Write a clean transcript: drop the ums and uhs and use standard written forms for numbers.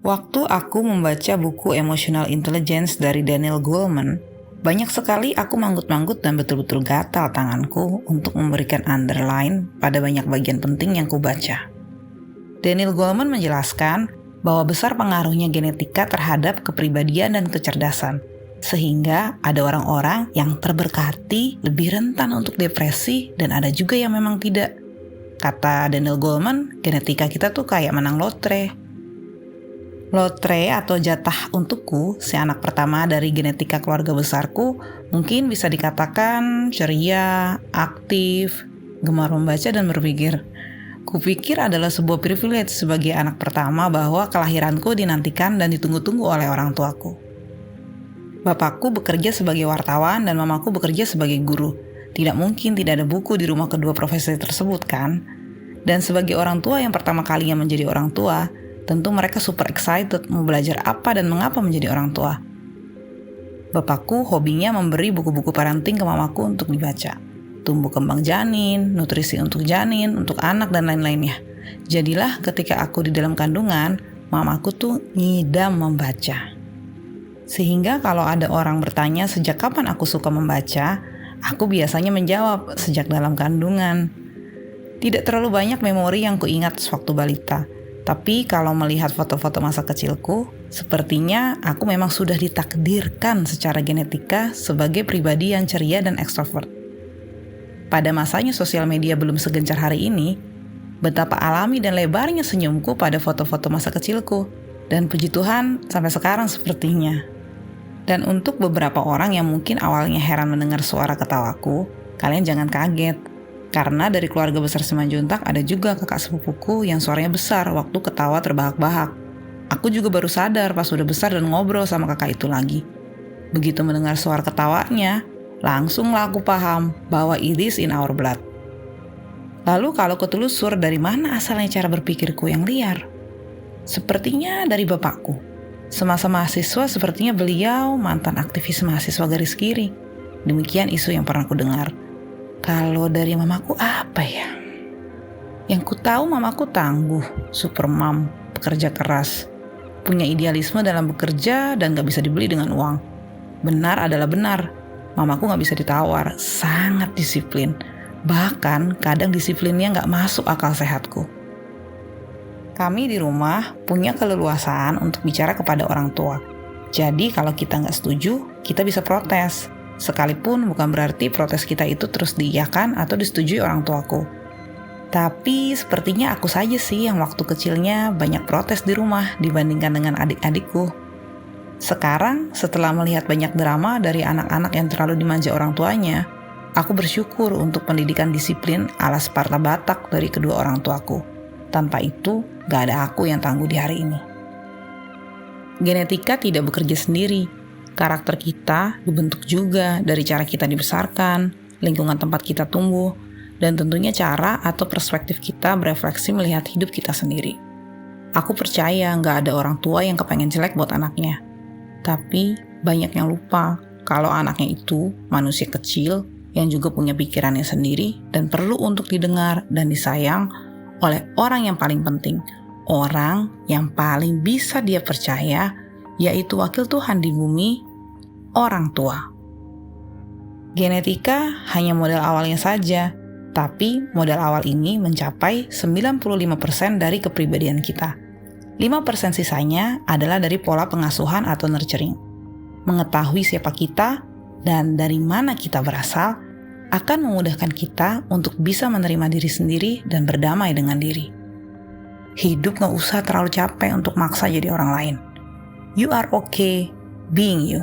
Waktu aku membaca buku Emotional Intelligence dari Daniel Goleman, banyak sekali aku manggut-manggut dan betul-betul gatal tanganku untuk memberikan underline pada banyak bagian penting yang kubaca. Daniel Goleman menjelaskan bahwa besar pengaruhnya genetika terhadap kepribadian dan kecerdasan, sehingga ada orang-orang yang terberkati lebih rentan untuk depresi dan ada juga yang memang tidak. Kata Daniel Goleman, genetika kita tuh kayak menang lotre. Lotre atau jatah untukku, si anak pertama dari genetika keluarga besarku, mungkin bisa dikatakan ceria, aktif, gemar membaca dan berpikir. Kupikir adalah sebuah privilege sebagai anak pertama bahwa kelahiranku dinantikan dan ditunggu-tunggu oleh orang tuaku. Bapakku bekerja sebagai wartawan dan mamaku bekerja sebagai guru. Tidak mungkin tidak ada buku di rumah kedua profesi tersebut kan? Dan sebagai orang tua yang pertama kalinya menjadi orang tua, tentu mereka super excited mau belajar apa dan mengapa menjadi orang tua. Bapakku hobinya memberi buku-buku parenting ke mamaku untuk dibaca. Tumbuh kembang janin, nutrisi untuk janin, untuk anak dan lain-lainnya. Jadilah ketika aku di dalam kandungan, mamaku tuh ngidam membaca. Sehingga kalau ada orang bertanya sejak kapan aku suka membaca, aku biasanya menjawab sejak dalam kandungan. Tidak terlalu banyak memori yang kuingat sewaktu balita. Tapi kalau melihat foto-foto masa kecilku, sepertinya aku memang sudah ditakdirkan secara genetika sebagai pribadi yang ceria dan ekstrovert. Pada masanya sosial media belum segencar hari ini, betapa alami dan lebarnya senyumku pada foto-foto masa kecilku. Dan puji Tuhan, sampai sekarang sepertinya. Dan untuk beberapa orang yang mungkin awalnya heran mendengar suara ketawaku, kalian jangan kaget. Karena dari keluarga besar Simanjuntak ada juga kakak sepupuku yang suaranya besar waktu ketawa terbahak-bahak. Aku juga baru sadar pas udah besar dan ngobrol sama kakak itu lagi. Begitu mendengar suara ketawanya, langsunglah aku paham bahwa it is in our blood. Lalu kalau ketelusur dari mana asalnya cara berpikirku yang liar? Sepertinya dari bapakku. Semasa mahasiswa sepertinya beliau mantan aktivis mahasiswa garis kiri. Demikian isu yang pernah ku dengar. Kalau dari mamaku apa ya? Yang ku tahu mamaku tangguh, super mom, pekerja keras, punya idealisme dalam bekerja dan gak bisa dibeli dengan uang. Benar adalah benar, mamaku gak bisa ditawar, sangat disiplin. Bahkan kadang disiplinnya gak masuk akal sehatku. Kami di rumah punya keleluasaan untuk bicara kepada orang tua. Jadi kalau kita gak setuju, kita bisa protes. Sekalipun bukan berarti protes kita itu terus diiyakan atau disetujui orang tuaku. Tapi sepertinya aku saja sih yang waktu kecilnya banyak protes di rumah dibandingkan dengan adik-adikku. Sekarang setelah melihat banyak drama dari anak-anak yang terlalu dimanja orang tuanya, aku bersyukur untuk pendidikan disiplin ala Sparta Batak dari kedua orang tuaku. Tanpa itu, gak ada aku yang tangguh di hari ini. Genetika tidak bekerja sendiri. Karakter kita dibentuk juga dari cara kita dibesarkan, lingkungan tempat kita tumbuh, dan tentunya cara atau perspektif kita berefleksi melihat hidup kita sendiri. Aku percaya gak ada orang tua yang kepengen jelek buat anaknya. Tapi banyak yang lupa kalau anaknya itu manusia kecil yang juga punya pikirannya sendiri dan perlu untuk didengar dan disayang oleh orang yang paling penting. Orang yang paling bisa dia percaya, yaitu wakil Tuhan di bumi, orang tua. Genetika hanya modal awalnya saja, tapi modal awal ini mencapai 95% dari kepribadian kita. 5% sisanya adalah dari pola pengasuhan atau nurturing. Mengetahui siapa kita dan dari mana kita berasal akan memudahkan kita untuk bisa menerima diri sendiri dan berdamai dengan diri. Hidup gak usah terlalu capek untuk maksa jadi orang lain. You are okay being you.